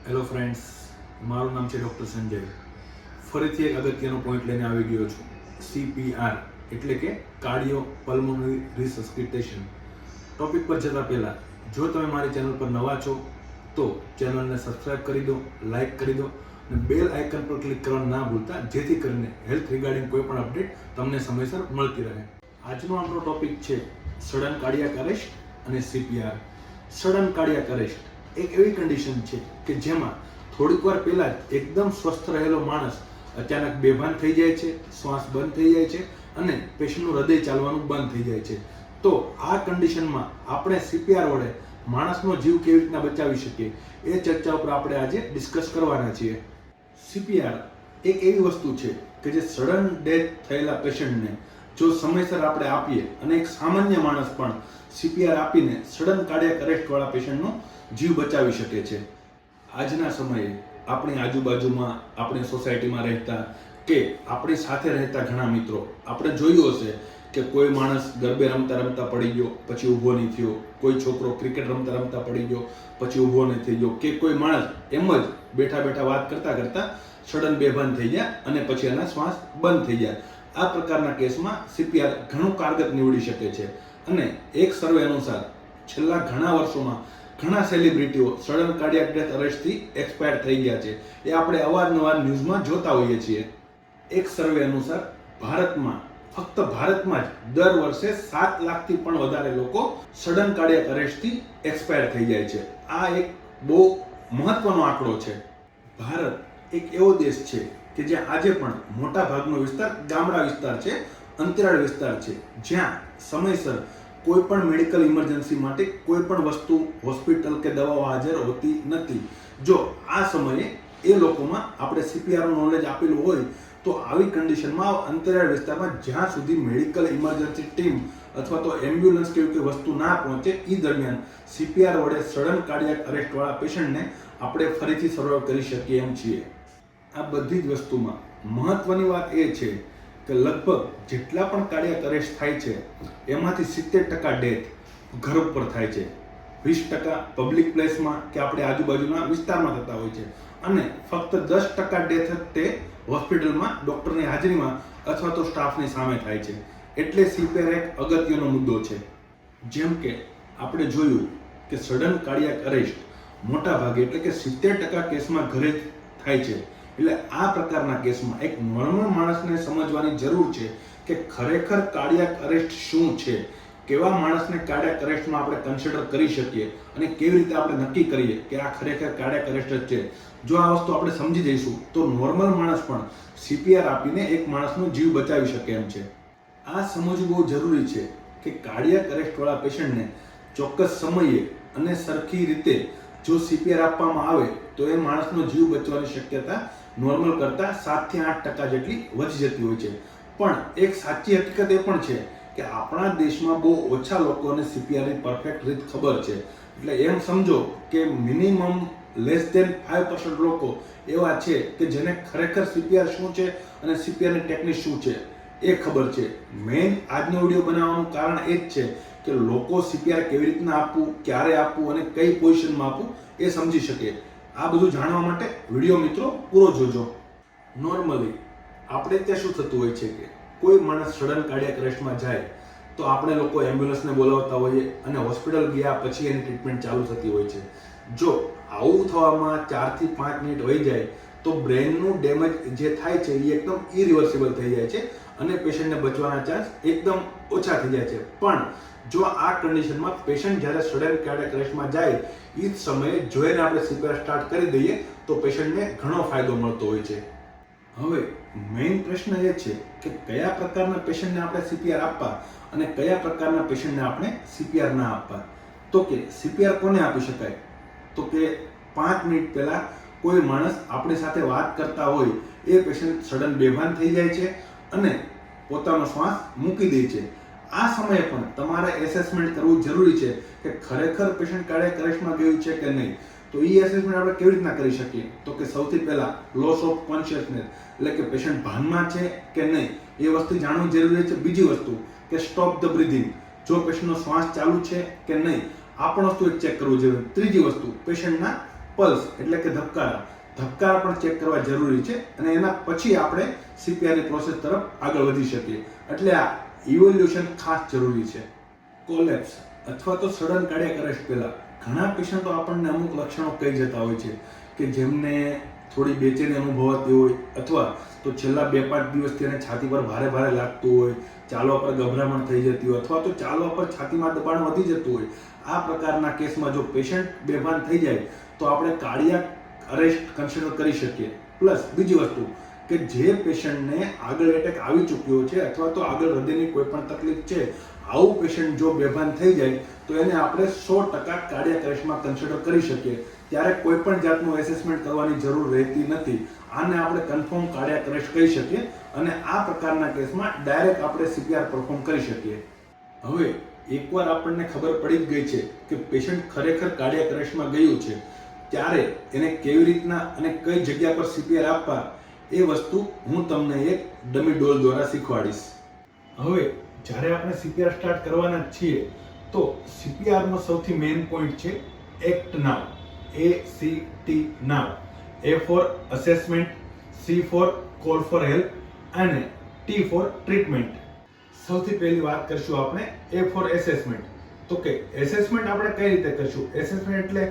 Hello friends, મારું નામ છે ડૉક્ટર સંજય. ફરીથી એક અગત્યનો પોઈન્ટ લઈને આવી ગયો છું. CPR એટલે કે કાર્ડિયો પલ્મોનરી રિસસ્કિટેશન. ટોપિક પર જતાં પહેલાં જો તમે મારી ચેનલ પર નવા છો તો ચેનલને સબસ્ક્રાઈબ કરી દો, લાઇક કરી દો અને બેલ આઇકન પર ક્લિક કરવાનું ના ભૂલતા, જેથી કરીને હેલ્થ રિગાર્ડિંગ કોઈ પણ અપડેટ તમને સમયસર મળતી રહે. આજનો આપણો ટોપિક છે સડન કાર્ડિયાક અરેસ્ટ અને CPR. સડન કાર્ડિયાક અરેસ્ટ એક એવી કન્ડિશન છે કે જેમાં થોડીક વાર પહેલા જ એકદમ સ્વસ્થ રહેલો માણસ અચાનક બેભાન થઈ જાય છે, શ્વાસ બંધ થઈ જાય છે અને પેશન્ટનું હૃદય ચાલવાનું બંધ થઈ જાય છે. તો આ કન્ડિશનમાં આપણે CPR વડે માણસનો જીવ કેવી રીતના બચાવી શકીએ એ ચર્ચા ઉપર આપણે આજે ડિસ્કસ કરવાના છીએ. CPR એક એવી વસ્તુ છે કે જે સડન ડેથ થયેલા પેશન્ટને જો સમયસર આપણે આપીએ અને એક સામાન્ય માણસ પણ CPR આપીને સડન કાર્ડિયાક અરેસ્ટ વાળા પેશન્ટનો જીવ બચાવી શકે છે. આજના સમયે આપણી આજુબાજુમાં, આપણી સોસાયટીમાં રહેતા કે આપણી સાથે રહેતા ઘણા મિત્રો આપણે જોયું હશે કે કોઈ માણસ ગરબે રમતા રમતા પડી ગયો પછી ઊભો નહીં થયો, કોઈ છોકરો ક્રિકેટ રમતા રમતા પડી ગયો પછી ઊભો નહીં થઈ ગયો, કે કોઈ માણસ એમ જ બેઠા બેઠા વાત કરતા કરતા સડન બેભાન થઈ ગયા અને પછી એના શ્વાસ બંધ થઈ ગયા. આ પ્રકારના કેસમાં CPR ઘણું કારગર નીવડી શકે છે. અને એક સર્વે અનુસાર છેલ્લા ઘણા વર્ષોમાં ઘણા સેલિબ્રિટીઓ સડન કાર્ડિયાક ડેથ અરેસ્ટથી એક્સપાયર થઈ ગયા છે. એ આપણે અવારનવાર ન્યૂઝમાં જોતા હોઈએ છીએ. એક સર્વે અનુસાર ફક્ત ભારતમાં જ દર વર્ષે 7 લાખથી પણ વધારે લોકો સડન કાર્ડિયાક અરેસ્ટથી એક્સપાયર થઈ જાય છે. આ એક બહુ મહત્વનો આંકડો છે. ભારત એક એવો દેશ છે કે જ્યાં આજે પણ મોટા ભાગનો વિસ્તાર ગામડા વિસ્તાર છે, અંતરાળ વિસ્તાર છે, જ્યાં સમયસર કોઈ પણ મેડિકલ ઇમરજન્સી માટે કોઈ પણ વસ્તુ, હોસ્પિટલ કે દવાઓ હાજર હોતી નથી. જો આ સમયે એ લોકોમાં આપણે CPRનું નોલેજ આપેલું હોય તો આવી કન્ડિશનમાં અંતરિયાળ વિસ્તારમાં જ્યાં સુધી મેડિકલ ઇમરજન્સી ટીમ અથવા તો એમ્બ્યુલન્સ કે એવી વસ્તુ ના પહોંચે એ દરમિયાન CPR વડે સડન કાર્ડિયાક અરેસ્ટ વાળા પેશન્ટને આપણે ફરીથી સર્વાઈવ કરી શકીએ એમ છીએ. આ બધી જ વસ્તુમાં મહત્વની વાત એ છે કે લગભગ જેટલા પણ કાર્ડિયાક અરેસ્ટ થાય છે એમાંથી 70% ડેથ ઘર ઉપર થાય છે, 20% પબ્લિક પ્લેસમાં કે આપણે આજુબાજુના વિસ્તારમાં થતા હોય છે અને ફક્ત 10% ડેથ તે હોસ્પિટલમાં ડૉક્ટરની હાજરીમાં અથવા તો સ્ટાફની સામે થાય છે. એટલે CPR એક અગત્યનો મુદ્દો છે. જેમ કે આપણે જોયું કે સડન કાર્ડિયાક અરેસ્ટ મોટા ભાગે એટલે કે 70% કેસમાં ઘરે થાય છે. એટલે આ પ્રકારના કેસમાં એક નોર્મલ માણસને સમજવાની જરૂર છે કે ખરેખર કાર્ડિયાક અરેસ્ટ શું છે, કેવા માણસને કાર્ડિયાક અરેસ્ટમાં આપણે કન્સિડર કરી શકીએ અને કેવી રીતે આપણે નક્કી કરીએ કે આ ખરેખર કાર્ડિયાક અરેસ્ટ જ છે. જો આ વસ્તુ આપણે સમજી જઈશું તો નોર્મલ માણસ પણ CPR આપીને એક માણસનો જીવ બચાવી શકે એમ છે. આ સમજવું બહુ જરૂરી છે કે કાર્ડિયાક અરેસ્ટ વાળા પેશન્ટને ચોક્કસ સમયે અને સરખી રીતે જો CPR આપવામાં આવે તો એ માણસનો જીવ બચવાની શક્યતા નોર્મલ કરતાં 7 થી 8% જેટલી વધી જતી હોય છે. પણ એક સાચી હકીકત એ પણ છે કે આપણા દેશમાં બહુ ઓછા લોકોને CPRની પરફેક્ટ રીત ખબર છે. એટલે એમ સમજો કે મિનિમમ લેસ ધેન 5% લોકો એવા છે કે જેને ખરેખર CPR શું છે અને CPRની ટેકનિક શું છે એ ખબર છે. મેઇન આજનો વિડીયો બનાવવાનું કારણ એ જ છે કે લોકો CPR કેવી રીતના આપવું, ક્યારે આપવું અને કઈ પોઝિશનમાં આપવું એ સમજી શકે. આ બધું જાણવા માટે વિડીયો મિત્રો પૂરો જોજો. નોર્મલી આપણે ત્યાં શું થતું હોય છે કે કોઈ માણસ સડન કાર્ડિયાક અરેસ્ટમાં જાય તો આપણે લોકો એમ્બ્યુલન્સને બોલાવતા હોઈએ અને હોસ્પિટલ ગયા પછી એની ટ્રીટમેન્ટ ચાલુ થતી હોય છે. જો આવું થવામાં 4 થી 5 મિનિટ વહી જાય તો બ્રેનનું ડેમેજ જે થાય છે એ એકદમ ઇરિવર્સિબલ થઈ જાય છે અને પેશન્ટને બચવાના ચાન્સ એકદમ ઓછા થઈ જાય છે. પણ જો આ કન્ડિશનમાં પેશન્ટ જ્યારે સડન કાર્ડિયાક અરેસ્ટમાં જાય એ જ સમયે જો એને આપણે CPR સ્ટાર્ટ કરી દઈએ તો પેશન્ટને ઘણો ફાયદો મળતો હોય છે. હવે મેઇન પ્રશ્ન એ છે કે કયા પ્રકારના પેશન્ટને આપણે CPR આપવા અને કયા પ્રકારના પેશન્ટને આપણે CPR ના આપવા. તો કે CPR કોને આપી શકાય? તો કે 5 મિનિટ પહેલા કોઈ માણસ આપણી સાથે વાત કરતા હોય, એ પેશન્ટ સડન બેભાન થઈ જાય છે અને પોતાનો શ્વાસ મૂકી દે છે. આ સમયે પણ તમારે એસેસમેન્ટ કરવું જરૂરી છે કે ખરેખર પેશન્ટ કાર્ડિયાક અરેસ્ટમાં ગયું છે કે નહીં. તો એ એસેસમેન્ટ આપણે કેવી રીતના કરી શકીએ? તો કે સૌથી પહેલા લોસ ઓફ કોન્શિયસનેસ એટલે કે પેશન્ટ ભાનમાં છે કે નહીં એ વસ્તુ જાણવી જરૂરી છે. બીજી વસ્તુ કે સ્ટોપ ધ બ્રીથિંગ, જો પેશન્ટનો શ્વાસ ચાલુ છે કે નહીં આ પણ વસ્તુ ચેક કરવું જરૂરી. ત્રીજી વસ્તુ પેશન્ટના પલ્સ એટલે કે ધબકારા પણ ચેક કરવા જરૂરી છે અને એના પછી આપણે સીપીઆરની પ્રોસેસ તરફ આગળ વધી શકીએ. એટલે આ ઇવોલ્યુશન ખાસ જરૂરી છે. કોલેપ્સ અથવા તો સડન કાર્ડિયાક અરેસ્ટ પહેલા ઘણા પેશન્ટો આપણને અમુક લક્ષણો કહી જતા હોય છે કે જેમને થોડી બેચેની અનુભવાતી હોય અથવા તો છેલ્લા 2-5 દિવસથી એને છાતી પર ભારે લાગતું હોય, ચાલવા પર ગભરામણ થઈ જતી હોય અથવા તો ચાલવા પર છાતીમાં દબાણ વધી જતું હોય. આ પ્રકારના કેસમાં જો પેશન્ટ બેભાન થઈ જાય તો આપણે કાર્ડિયાક અરેસ્ટ કન્સિડર કરી શકીએ. પ્લસ બીજી વસ્તુ કે જે પેશન્ટને આગળ એટેક આવી ચૂક્યો છે અથવા તો આગળ હૃદયની કોઈ પણ તકલીફ છે, આવું પેશન્ટ જો બેભાન થઈ જાય તો એને આપણે 100% કાર્ડિયાક અરેસ્ટમાં કન્સિડર કરી શકીએ. ત્યારે કોઈ પણ જાતનું એસેસમેન્ટ કરવાની જરૂર રહેતી નથી. આને આપણે કન્ફર્મ કાર્ડિયાક અરેસ્ટ કહી શકીએ અને આ પ્રકારના કેસમાં ડાયરેક્ટ આપણે સીપીઆર પરફોર્મ કરી શકીએ. હવે એકવાર આપણને ખબર પડી જ ગઈ છે કે પેશન્ટ ખરેખર કાર્ડિયાક અરેસ્ટમાં ગયું છે, ત્યારે એને કેવી રીતના અને કઈ જગ્યા પર સીપીઆર આપવા એ વસ્તુ હું તમને એક ડમી ડોલ દ્વારા શીખવાડીશ. હવે જ્યારે આપણે સીપીઆર સ્ટાર્ટ કરવાના છીએ તો સીપીઆરનો સૌથી મેઇન પોઈન્ટ છે act now. ACT now. A for assessment, C for call for help અને T ફોર ટ્રીટમેન્ટ. સૌથી પહેલી વાત કરશું આપણે A ફોર એસેસમેન્ટ. તો કે એસેસમેન્ટ આપણે કઈ રીતે કરશું? એસેસમેન્ટ એટલે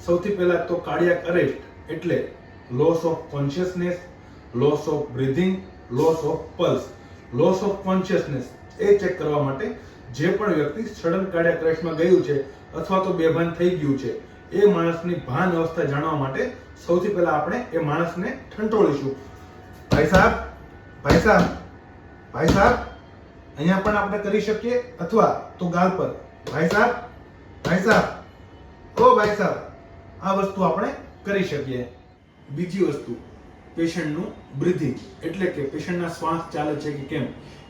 સૌથી પહેલા તો કાર્ડિયાક અરેસ્ટ એટલે loss of consciousness, loss of breathing, loss of pulse. Loss of consciousness A check કરવા માટે જે પણ વ્યક્તિ સડન કાર્ડિયાક અરેસ્ટમાં ગયું છે અથવા તો બેભાન થઈ ગયું છે એ માણસની ભાન અવસ્થા જાણવા માટે સૌથી પહેલા આપણે એ માણસને ઠંટોળીશું. ભાઈ સાહેબ, અહીંયા પણ આપણે કરી શકીએ અથવા તો ગાલ પર ભાઈ સાહેબ, આ વસ્તુ આપણે કરી શકીએ. બીજી વસ્તુ પેશન્ટનું બ્રીથિંગ એટલે કે પેશન્ટના શ્વાસ ચાલે છે કે કેમ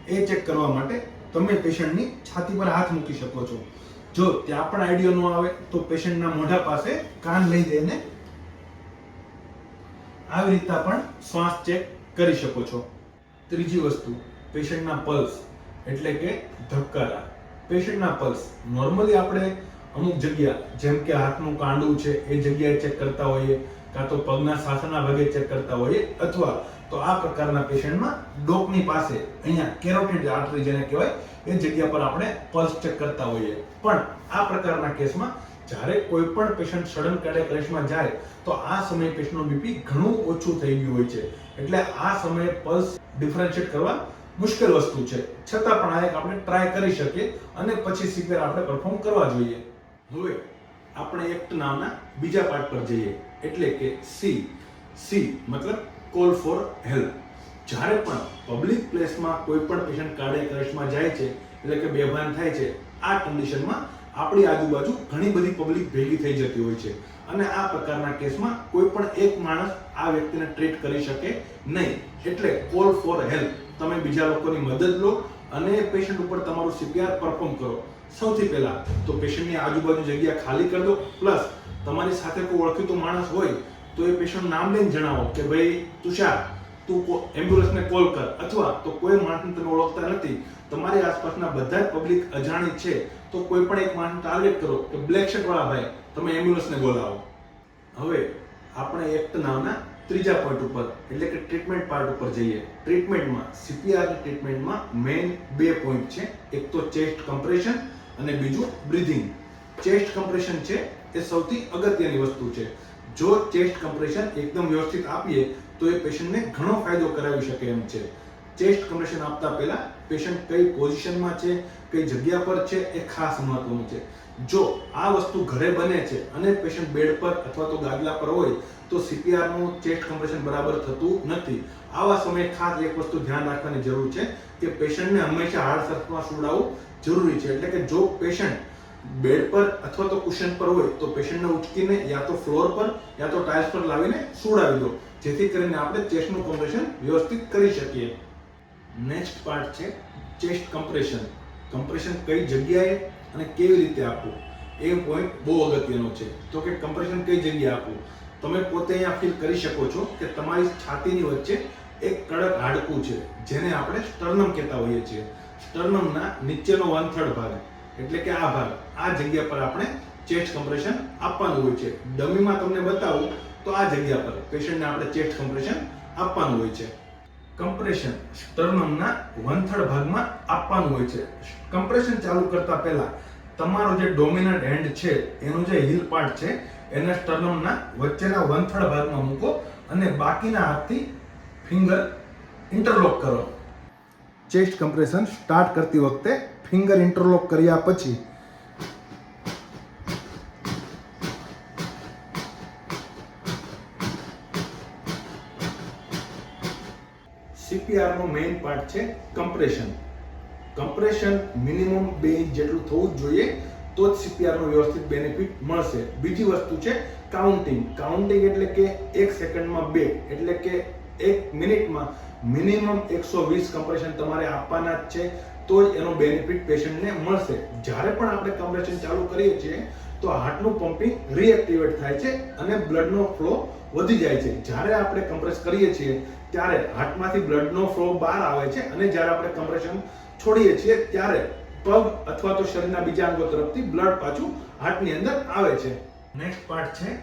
એ ચેક કરવા માટે તમે પેશન્ટની છાતી પર હાથ મૂકી શકો છો. જો ત્યાં પણ આઈડિયા ન આવે તો પેશન્ટના મોઢા પાસે કાન લઈ જઈને આવી રીતના પણ શ્વાસ ચેક કરી શકો છો. ત્રીજી વસ્તુ પેશન્ટના પલ્સ એટલે કે ધબકારા. પેશન્ટના પલ્સ નોર્મલી આપણે અમુક જગ્યા જેમ કે હાથનું કાંડું છે એ જગ્યાએ ચેક કરતા હોઈએ, કાં તો પગના સાસણના ભાગે ચેક કરતા હોઈએ અથવા તો આ પ્રકારના પેશન્ટમાં ડોકની પાસે અહીંયા કેરોટિડ આર્ટરી જેને કહેવાય એ જગ્યા પર આપણે પલ્સ ચેક કરતા હોઈએ. પણ આ પ્રકારના કેસમાં જ્યારે કોઈ પણ પેશન્ટ સડન કાર્ડિયાક અરેસ્ટમાં જાય તો આ સમયે પેશન્ટનું બીપી ઘણું ઓછું થઈ ગયું હોય છે. એટલે આ સમયે પલ્સ ડિફરન્શિએટ કરવા મુશ્કેલ વસ્તુ છે. છતાં પણ આ એક આપણે ટ્રાય કરી શકીએ અને પછી સીપીઆર આપણે પરફોર્મ કરવા જોઈએ. હવે આપણે એક્ટ નામના બીજા પાર્ટ પર જઈએ એટલે કે C મતલબ કોલ ફોર હેલ્પ. જ્યારે પણ પબ્લિક પ્લેસમાં કોઈ પણ પેશન્ટ કાર્ડિયાક અરેસ્ટમાં જાય છે એટલે કે બેભાન થાય છે, આ કન્ડિશનમાં આપણી આજુબાજુ ઘણી બધી પબ્લિક ભેગી થઈ જતી હોય છે અને આ પ્રકારના કેસમાં કોઈ પણ એક માણસ આ વ્યક્તિને ટ્રીટ કરી શકે નહીં. એટલે કોલ ફોર હેલ્પ. તમે બીજા લોકોની મદદ લો અને પેશન્ટ ઉપર તમારું સીપીઆર પરફોર્મ કરો. સૌથી પહેલા તો પેશન્ટની આજુબાજુ જગ્યા ખાલી કરી દો. પ્લસ તમારી સાથે કોઈ ઓળખીતો માણસ હોય તો એ પેશન્ટ નામ લઈને જણાવો કે ભાઈ તુષાર, તું એમ્બ્યુલન્સને કોલ કર. અથવા તો કોઈ માણસને તમે ઓળખતા નથી, તમારી આસપાસના બધા જ પબ્લિક અજાણી છે તો કોઈ પણ એક માણસને ટાર્ગેટ કરો કે બ્લેક શર્ટ વાળા ભાઈ તમે એમ્બ્યુલન્સને બોલાવો. હવે આપણે એક્ટ નામના ત્રીજા પોઈન્ટ ઉપર એટલે કે ટ્રીટમેન્ટ પાર્ટ ઉપર જઈએ. ટ્રીટમેન્ટમાં સીપીઆરની ટ્રીટમેન્ટમાં મેઇન 2 પોઈન્ટ છે. એક તો ચેસ્ટ કમ્પ્રેશન અને બીજું બ્રીથિંગ. ચેસ્ટ કમ્પ્રેશન છે એ સૌથી અગત્યની વસ્તુ છે. જો ચેસ્ટ કમ્પ્રેશન એકદમ વ્યવસ્થિત આપીએ તો એ પેશન્ટને ઘણો ફાયદો કરાવી શકે એમ છે. ચેસ્ટ કમ્પ્રેશન આપતા પહેલા પેશન્ટ કઈ પોઝિશનમાં છે, કઈ જગ્યા પર છે એ ખાસ મહત્વનું છે. જો આ વસ્તુ ઘરે બને છે અને પેશન્ટ બેડ પર અથવા તો ગાદલા પર હોય તો સીપીઆરનું ચેસ્ટ કમ્પ્રેશન બરાબર થતું નથી. આવા સમયે ખાસ એક વસ્તુ ધ્યાન રાખવાની જરૂર છે કે પેશન્ટને હંમેશા હાર્ડ સર્ફમાં સુવડાવવું જરૂરી છે. એટલે કે જો પેશન્ટ બેડ પર અથવા તો કુશન પર હોય તો પેશન્ટને ઉચકીને યા તો ફ્લોર પર યા તો ટાઇલ્સ પર લાવીને સુવડાવી દો, જેથી કરીને આપણે ચેસ્ટનું કમ્પ્રેશન વ્યવસ્થિત કરી શકીએ. નેક્સ્ટ પાર્ટ છે ચેસ્ટ કમ્પ્રેશન. કમ્પ્રેશન કઈ જગ્યાએ અને કેવી રીતે આપવું એ પોઈન્ટ બહુ અગત્યનો છે. તો કે કમ્પ્રેશન કઈ જગ્યાએ આપવું, તમે પોતે અહીંયા ફીલ કરી શકો છો કે તમારી છાતીની વચ્ચે એક કડક હાડકું છે જેને આપણે સ્ટર્નમ કહેતા હોઈએ છીએ. સ્ટર્નમના નીચેનો 1/3 ભાગ એટલે કે આ ભાગ, આ જગ્યા પર આપણે ચેસ્ટ કમ્પ્રેશન આપવાનું હોય છે. ડમીમાં તમને બતાવું તો આ જગ્યા પર પેશન્ટને આપણે ચેસ્ટ કમ્પ્રેશન આપવાનું હોય છે. કમ્પ્રેશન સ્ટર્નમના 1/3 ભાગમાં આપવાનું હોય છે. કમ્પ્રેશન ચાલુ કરતા પહેલા તમારો જે ડોમિનન્ટ હેન્ડ છે એનો જે હીલ પાર્ટ છે એને સ્ટર્નમના વચ્ચેના 1/3 ભાગમાં મૂકો અને બાકીના હાથથી ફિંગર ઇન્ટરલોક કરો. ચેસ્ટ કમ્પ્રેશન સ્ટાર્ટ કરતી વખતે ફિંગર ઇન્ટરલોક કર્યા પછી CPR નો મેઇન પાર્ટ છે કમ્પ્રેશન. કમ્પ્રેશન મિનિમમ 2 ઇંચ જેટલું થવું જ જોઈએ તો જ CPR નો વ્યવસ્થિત બેનિફિટ મળશે. બીજી વસ્તુ છે કાઉન્ટિંગ. કાઉન્ટિંગ એટલે કે 1 સેકન્ડમાં 2 એટલે કે 1 મિનિટમાં મિનિમમ 120 કમ્પ્રેશન તમારે આપવાના જ છે તો જ એનો બેનિફિટ પેશન્ટને મળશે. જ્યારે પણ આપણે કમ્પ્રેશન ચાલુ કરીએ છીએ તો હાર્ટનું પમ્પિંગ રીએક્ટિવેટ થાય છે અને બ્લડનો ફ્લો વધી જાય છે. જ્યારે આપણે કમ્પ્રેસ કરીએ છીએ ત્યારે હાર્ટમાંથી બ્લડનો ફ્લો બહાર આવે છે અને જ્યારે આપણે કમ્પ્રેશન છોડીએ છીએ ત્યારે પગ અથવા તો શરીરના બીજા અંગો તરફથી બ્લડ પાછું હાર્ટની અંદર આવે છે. નેક્સ્ટ પાર્ટ છે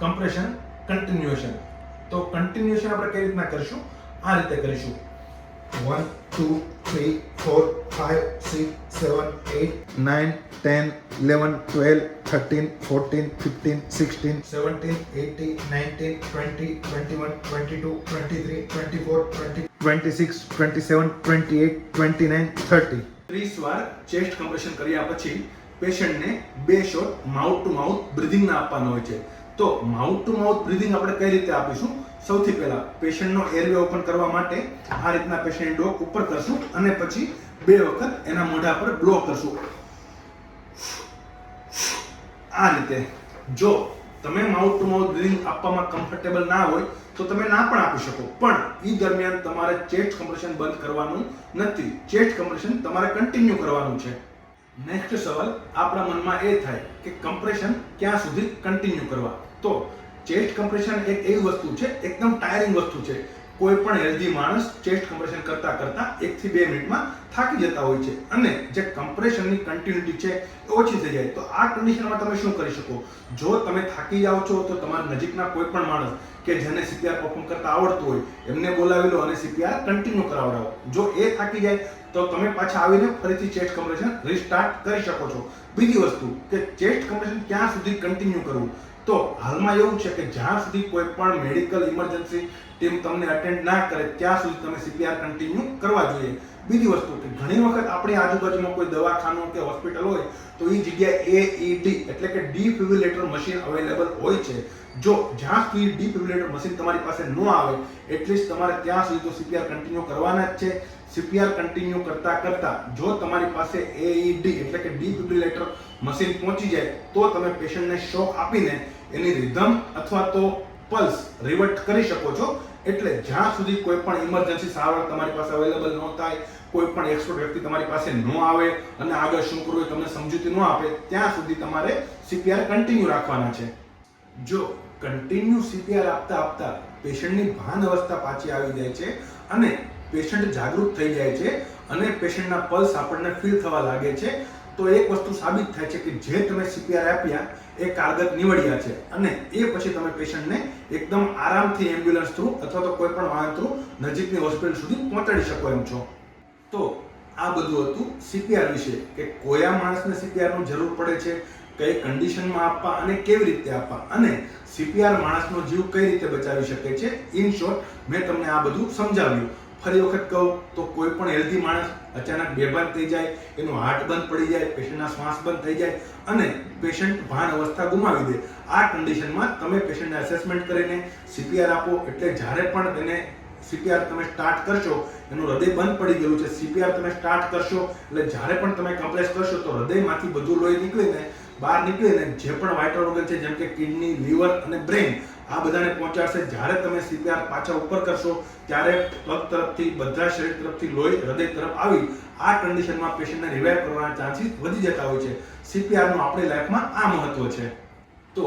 કમ્પ્રેશન કન્ટિન્યુએશન. તો કન્ટિન્યુએશન આપણે કઈ રીતના કરીશું? આ રીતે કરીશું. 1 2 3 4 5 6 7 8 9 10 11 12 13 14 15 16 17 18 19 20 21 22 23 24 20 26 27 28 29 30. 30 વાર ચેસ્ટ કમ્પ્રેશન કર્યા પછી પેશન્ટને 2 shot mouth to mouth breathing આપવાનો હોય છે. તો માઉથ ટુ માઉથ બ્રીધિંગ આપણે કઈ રીતે આપીશું? સૌથી પહેલા પેશન્ટનો એરવે ઓપન કરવા માટે આ રીતના પેશન્ટ ડોક ઉપર કરશું અને પછી 2 વખત એના મોઢા પર બ્લો કરશું. આ રીતે. જો તમે માઉથ ટુ માઉથ બ્રીથિંગ આપવામાં કમ્ફર્ટેબલ ના હોય તો તમે ના પણ આપી શકો, પણ એ દરમિયાન તમારે ચેસ્ટ કમ્પ્રેશન બંધ કરવાનું નથી. ચેસ્ટ કમ્પ્રેશન તમારે કન્ટિન્યુ કરવાનું છે. નેક્સ્ટ સવાલ આપણા મનમાં એ થાય કે કમ્પ્રેશન ક્યાં સુધી કન્ટિન્યુ કરવા? તો ચેસ્ટ કમ્પ્રેશન એક એવી વસ્તુ છે, એકદમ ટાયરિંગ વસ્તુ છે. કોઈ પણ હેલ્ધી માણસ ચેસ્ટ કમ્પ્રેશન કરતા 1 થી 2 મિનિટમાં થાકી જતા હોય છે અને જે કમ્પ્રેશનની કન્ટિન્યુટી છે એ ઓછી થઈ જાય. તો આ કન્ડિશનમાં તમે શું કરી શકો? જો તમે થાકી જાઓ છો તો તમારા નજીકના કોઈ પણ માણસ કે જેને CPR પરફોર્મ કરતા આવડતું હોય એમને બોલાવી લો અને CPR કન્ટિન્યુ કરાવડાવો. જો એ થાકી જાય તો તમે પાછા આવીને ફરીથી ચેસ્ટ કમ્પ્રેશન રીસ્ટાર્ટ કરી શકો છો. બીજી વસ્તુ કે ચેસ્ટ કમ્પ્રેશન ક્યાં સુધી કન્ટિન્યુ કરવું? તો હાલમાં એવું છે કે જ્યાં સુધી કોઈ પણ મેડિકલ ઇમરજન્સી ટીમ તમને અટેન્ડ ના કરે ત્યાં સુધી તમે CPR કન્ટિન્યુ કરવા જોઈએ. બીજી વસ્તુ કે ઘણી વખત આપણી આજુબાજુમાં કોઈ દવાખાનું કે હોસ્પિટલ હોય તો એ જગ્યાએ AED એટલે કે ડિફિબ્રિલેટર મશીન અવેલેબલ હોય છે. જો જ્યાં સુધી ડિફિબ્રિલેટર મશીન તમારી પાસે ન આવે એટલીસ્ટ તમારે ત્યાં સુધી તો CPR કન્ટિન્યુ કરવાના જ છે. CPR કન્ટિન્યુ કરતા જો તમારી પાસે AED એટલે કે ડિફિબ્રિલેટર મશીન પહોંચી જાય તો તમે પેશન્ટને શોક આપીને એની રિધમ અથવા તો પલ્સ રિવર્ટ કરી શકો છો. એટલે જ્યાં સુધી કોઈ પણ ઇમરજન્સી સારવાર તમારી પાસે અવેલેબલ ન થાય, કોઈ પણ એક્સપર્ટ વ્યક્તિ તમારી પાસે ન આવે અને આગળ શું કરવું એ તમને સમજૂતી ન આપે ત્યાં સુધી તમારે CPR કન્ટિન્યુ રાખવાના છે. જો કન્ટિન્યુ CPR આપતા પેશન્ટની ભાન અવસ્થા પાછી આવી જાય છે અને પેશન્ટ જાગૃત થઈ જાય છે અને પેશન્ટના પલ્સ આપણને ફીલ થવા લાગે છે તો એક વસ્તુ સાબિત થાય છે કે જે તમે CPR આપ્યા એ કારગર નીવડ્યા છે અને એ પછી તમે પેશન્ટને એકદમ આરામથી એમ્બ્યુલન્સ થ્રુ અથવા તો કોઈ પણ વાહન થ્રુ નજીકની હોસ્પિટલ સુધી પહોંચાડી શકો એમ છો. તો આ બધું હતું CPR વિશે કે કયા માણસને CPR ની જરૂર પડે છે, કઈ કન્ડિશનમાં આપવા અને કેવી રીતે આપવા અને CPR માણસનો જીવ કઈ રીતે બચાવી શકે છે. ઇન શોર્ટ મેં તમને આ બધું સમજાવ્યું. ફરી વખત કહું તો કોઈ પણ હેલ્ધી માણસ અચાનક બેભાન થઈ જાય, એનું હાર્ટ બંધ પડી જાય, પેશન્ટના શ્વાસ બંધ થઈ જાય અને પેશન્ટ ભાન અવસ્થા ગુમાવી દે. આ કન્ડિશનમાં તમે પેશન્ટને અસેસમેન્ટ કરીને CPR આપો એટલે જ્યારે પણ તેને CPR તમે સ્ટાર્ટ કરશો એનું હૃદય બંધ પડી ગયેલું છે. CPR તમે સ્ટાર્ટ કરશો એટલે જ્યારે પણ તમે કમ્પ્રેસ કરશો તો હૃદયમાંથી બધું લોહી નીકળીને બહાર નીકળીને જે પણ વાઇટલ ઓર્ગન છે જેમ કે કિડની, લીવર અને બ્રેઇન આ બધાને પહોંચાડશે. જ્યારે તમે CPR પાછા ઉપર કરશો ત્યારે પગ તરફથી બધા શરીર તરફથી લોહી હૃદય તરફ આવી આ કન્ડિશનમાં પેશન્ટને રિવાઇવ કરવાના ચાન્સીસ વધી જતા હોય છે. CPR નું આપણી લાઈફમાં આ મહત્વ છે. તો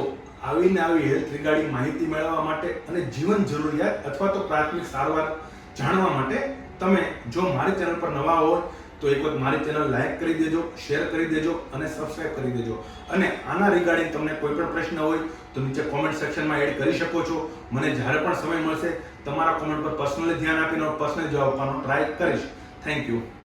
આવીને આવી હેલ્થ રિગાર્ડિંગ માહિતી મેળવવા માટે અને જીવન જરૂરિયાત અથવા તો પ્રાથમિક સારવાર જાણવા માટે તમે જો મારી ચેનલ પર નવા હોય તો એક વખત મારી ચેનલ લાઈક કરી દેજો, શેર કરી દેજો અને સબસ્ક્રાઇબ કરી દેજો. અને આના રિગાર્ડિંગ તમને કોઈ પણ પ્રશ્ન હોય તો નીચે કોમેન્ટ સેક્શનમાં એડ કરી શકો છો. મને જ્યારે પણ સમય મળશે તમારા કોમેન્ટ પર પર્સનલી ધ્યાન આપીને પર્સનલી જવાબ આપવાનો ટ્રાય કરીશ. Thank you.